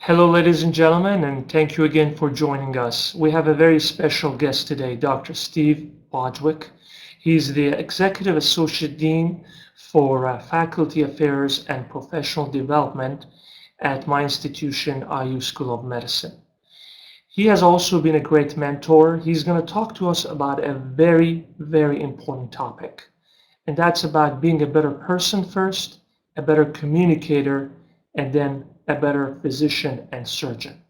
Hello, ladies and gentlemen, and thank you again for joining us. We have a very special guest today, Dr. Steve Bogdewic. He's the Executive Associate Dean for Faculty Affairs and Professional Development at my institution, IU School of Medicine. He has also been a great mentor. He's going to talk to us about a very, very important topic, and that's about being a better person first, a better communicator, and then a better physician and surgeon.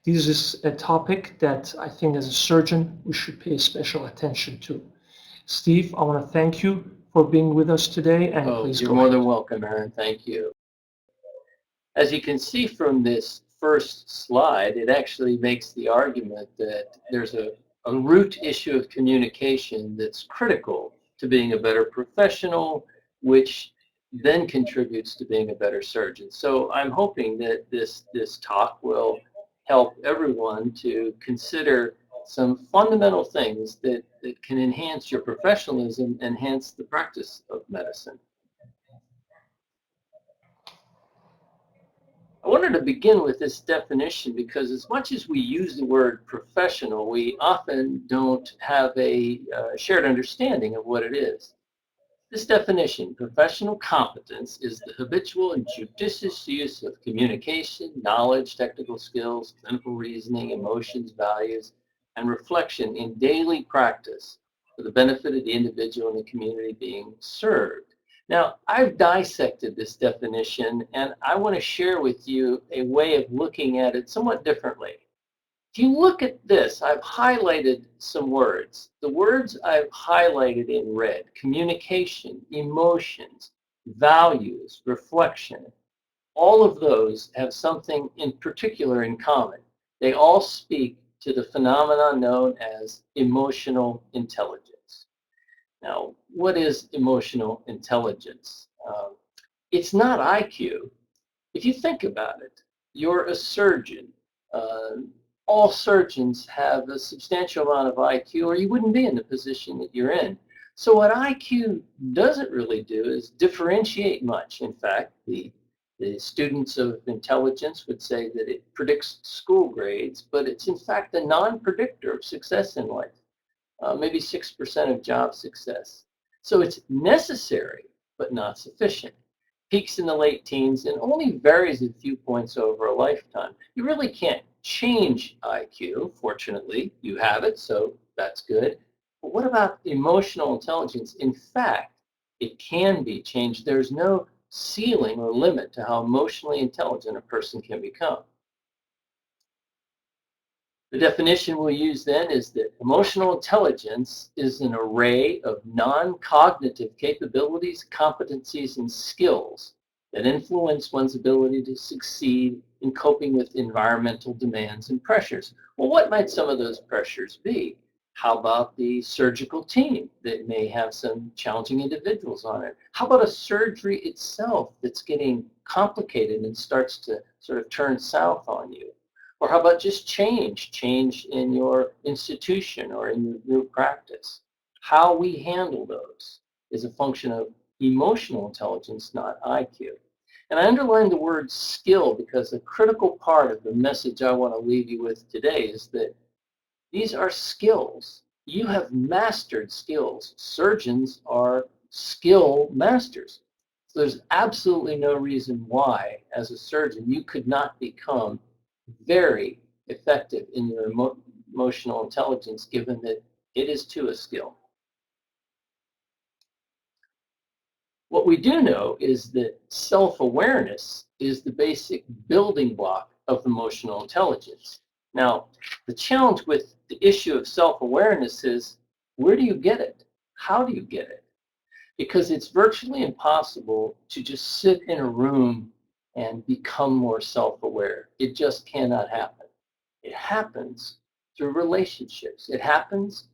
This is a topic that I think as a surgeon we should pay special attention to. Steve, I want to thank you for being with us today, and please You're go more ahead. than welcome, Aaron. Thank you. As you can see from this first slide, it actually makes the argument that there's a root issue of communication that's critical to being a better professional, which then contributes to being a better surgeon. So I'm hoping that this talk will help everyone to consider some fundamental things that can enhance your professionalism, enhance the practice of medicine. I wanted to begin with this definition because as much as we use the word professional, we often don't have a shared understanding of what it is. This definition, professional competence, is the habitual and judicious use of communication, knowledge, technical skills, clinical reasoning, emotions, values, and reflection in daily practice for the benefit of the individual and the community being served. Now, I've dissected this definition, and I want to share with you a way of looking at it somewhat differently. If you look at this, I've highlighted some words. The words I've highlighted in red: communication, emotions, values, reflection. All of those have something in particular in common. They all speak to the phenomenon known as emotional intelligence. Now, what is emotional intelligence? It's not IQ. If you think about it, you're a surgeon. Uh, all surgeons have a substantial amount of IQ, or you wouldn't be in the position that you're in. So what IQ doesn't really do is differentiate much. In fact, the students of intelligence would say that it predicts school grades, but it's in fact a non-predictor of success in life, maybe 6% of job success. So it's necessary, but not sufficient. Peaks in the late teens and only varies a few points over a lifetime. You really can't change IQ. Fortunately, you have it, so that's good. But what about emotional intelligence? In fact, it can be changed. There's no ceiling or limit to how emotionally intelligent a person can become. The definition we'll use then is that emotional intelligence is an array of non-cognitive capabilities, competencies, and skills that influence one's ability to succeed in coping with environmental demands and pressures. Well, what might some of those pressures be? How about the surgical team that may have some challenging individuals on it? How about a surgery itself that's getting complicated and starts to sort of turn south on you? Or how about just change in your institution or in your practice? How we handle those is a function of emotional intelligence, not IQ. And I underline the word skill because a critical part of the message I want to leave you with today is that these are skills. You have mastered skills. Surgeons are skill masters. So there's absolutely no reason why, as a surgeon, you could not become very effective in your emotional intelligence, given that it is too a skill. What we do know is that self-awareness is the basic building block of emotional intelligence. Now, the challenge with the issue of self-awareness is, where do you get it? How do you get it? Because it's virtually impossible to just sit in a room and become more self-aware. It just cannot happen. It happens through relationships. It happens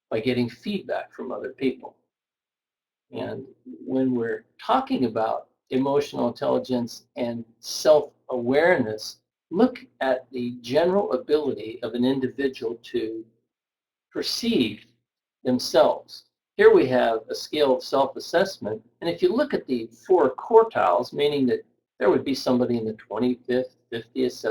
by getting feedback from other people. And when we're talking about emotional intelligence and self-awareness, look at the general ability of an individual to perceive themselves. Here we have a scale of self-assessment, and if you look at the four quartiles, meaning that there would be somebody in the 25th, 50th,